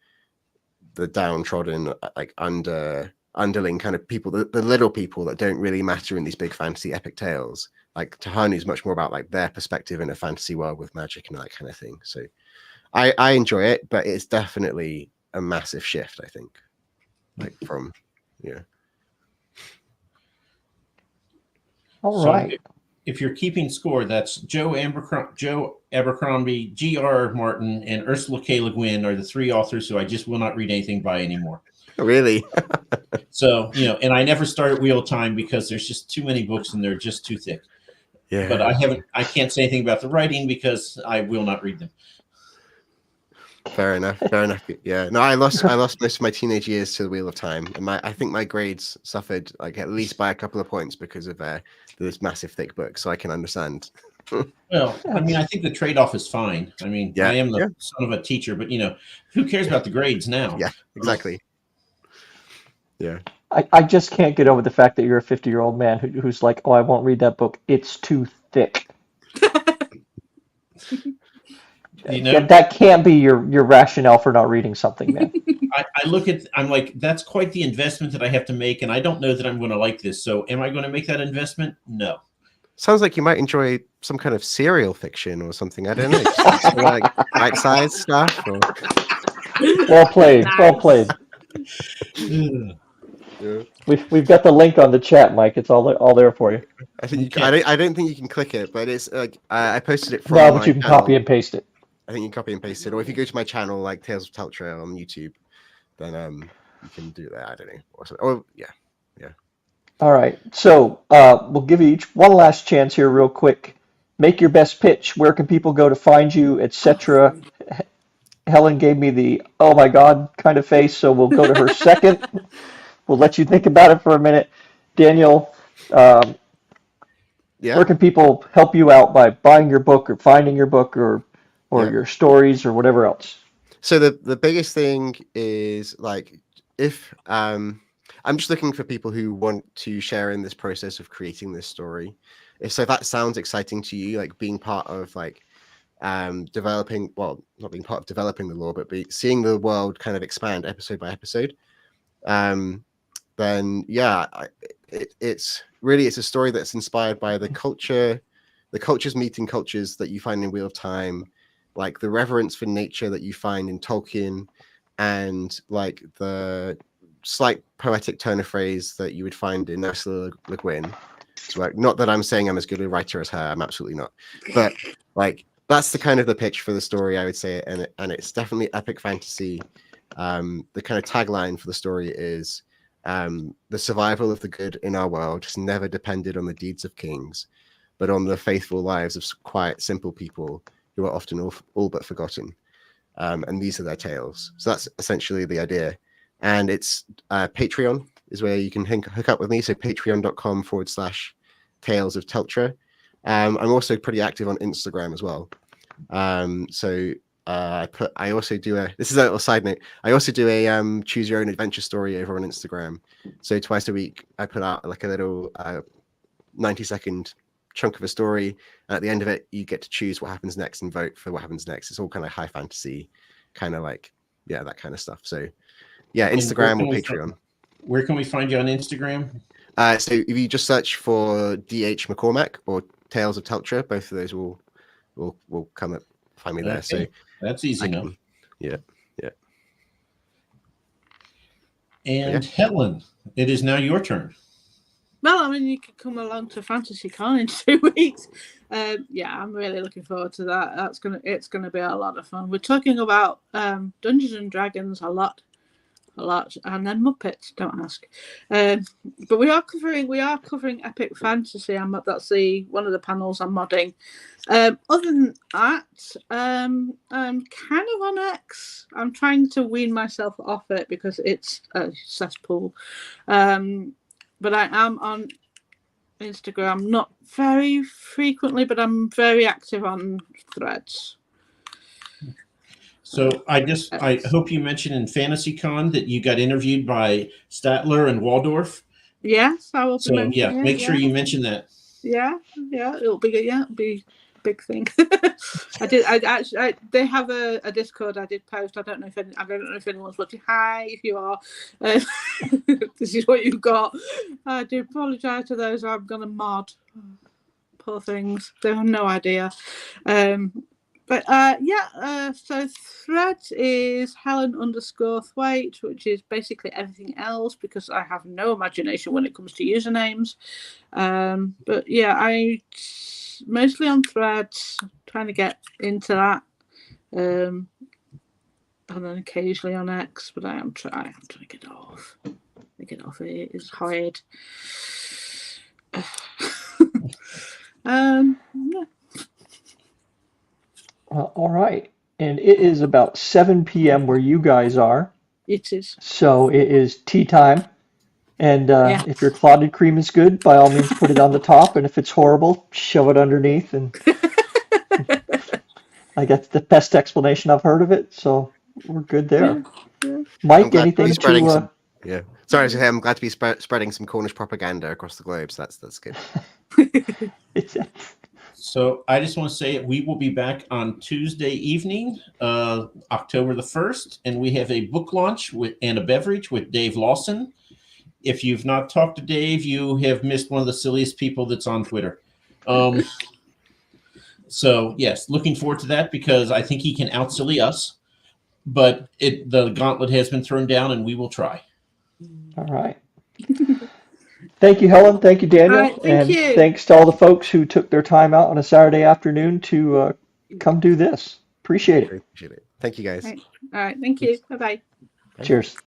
downtrodden, like underling kind of people, the little people that don't really matter in these big fantasy epic tales. Like Tahanu is much more about like their perspective in a fantasy world with magic and that kind of thing. So I enjoy it, but it's definitely a massive shift, I think. Like from All right. if you're keeping score, that's Joe Abercrombie, G.R. Martin, and Ursula K. Le Guin are the 3 authors who I just will not read anything by anymore. Really? So, and I never start at Wheel of Time because there's just too many books and they're just too thick. Yeah. But I can't say anything about the writing because I will not read them. Fair enough. Yeah. No, I lost most of my teenage years to the Wheel of Time, and I think my grades suffered like at least by a couple of points because of this massive thick book. So I can understand. Well, I mean, I think the trade-off is fine. I mean, Yeah, I am the son of a teacher, but who cares about the grades now? Yeah, exactly. Yeah. I just can't get over the fact that you're a 50-year-old man who's like, oh, I won't read that book. It's too thick. That can't be your rationale for not reading something, man. I'm like, that's quite the investment that I have to make, and I don't know that I'm going to like this. So am I going to make that investment? No. Sounds like you might enjoy some kind of serial fiction or something. I don't know. Just like bite-sized stuff. Or... Well played. Nice. Well played. Yeah. We've got the link on the chat, Mike. It's all there for you. I think I don't think you can click it, but it's like I posted it from. No, but you can copy and paste it. I think you can copy and paste it, or if you go to my channel, like Tales of Teltra on YouTube, then you can do that. I don't know, or yeah. All right, so we'll give you each one last chance here, real quick. Make your best pitch. Where can people go to find you, etc. Helen gave me the oh my god kind of face, so we'll go to her second. We'll let you think about it for a minute. Daniel, where can people help you out by buying your book or finding your book or your stories or whatever else? So the biggest thing is like if I'm just looking for people who want to share in this process of creating this story. If that sounds exciting to you, like being part of like developing, well, not being part of developing the lore, but seeing the world kind of expand episode by episode, then it's a story that's inspired by the cultures meeting cultures that you find in Wheel of Time, like the reverence for nature that you find in Tolkien, and like the slight poetic turn of phrase that you would find in Ursula Le Guin. So like, not that I'm saying I'm as good a writer as her, I'm absolutely not, but like that's the kind of the pitch for the story, I would say, and it's definitely epic fantasy. The kind of tagline for the story is the survival of the good in our world has never depended on the deeds of kings, but on the faithful lives of quiet, simple people who are often all but forgotten. And these are their tales. So that's essentially the idea. And it's Patreon is where you can hook up with me. So patreon.com/Tales of Teltra. I'm also pretty active on Instagram as well. I also do this is a little side note. I also do a choose your own adventure story over on Instagram. So twice a week I put out like a little 90-second chunk of a story, and at the end of it you get to choose what happens next and vote for what happens next. It's all kind of high fantasy, kind of like that kind of stuff. So yeah, Instagram or Patreon. Where can we find you on Instagram? So if you just search for DH McCormack or Tales of Teltra, both of those will come up, find me there. So that's easy enough. Yeah. And Helen, it is now your turn. Well, I mean, you could come along to FantasyCon in 2 weeks. I'm really looking forward to that. It's gonna be a lot of fun. We're talking about Dungeons and Dragons a lot, and then Muppets. Don't ask. But we are covering epic fantasy. That's one of the panels I'm modding. Other than that, I'm kind of on X. I'm trying to wean myself off it because it's a cesspool. But I am on Instagram, not very frequently, but I'm very active on Threads. So I hope you mentioned in FantasyCon that you got interviewed by Statler and Waldorf. Yes, I will. So make sure you mention that. Yeah, it'll be a big thing. They have a Discord. I did post. I don't know if anyone's watching. Hi, if you are, this is what you've got. I do apologise to those I'm gonna mod. Poor things. They have no idea. But so thread is Helen_Thwaite, which is basically everything else because I have no imagination when it comes to usernames. But yeah, I mostly on threads, trying to get into that. And then occasionally on X, but I'm trying to get off. Get off it. It's hard. Yeah. All right. And it is about 7 p.m. where you guys are. It is. So it is tea time. And Yeah. if your clotted cream is good, by all means put it on the top. And if it's horrible, shove it underneath. And I guess the best explanation I've heard of it. So we're good there. Yeah. Mike, anything to... Yeah. Sorry to say, I'm glad to be spreading some Cornish propaganda across the globe. So that's good. So I just want to say we will be back on Tuesday evening, October the 1st, and we have a book launch and a beverage with Dave Lawson. If you've not talked to Dave, you have missed one of the silliest people that's on Twitter. So yes, looking forward to that because I think he can out-silly us, but the gauntlet has been thrown down and we will try. All right. Thank you, Helen. Thank you, Daniel. All right, thank you. Thanks to all the folks who took their time out on a Saturday afternoon to come do this. Appreciate it. Appreciate it. Thank you, guys. All right. Thank you. Bye-bye. Cheers.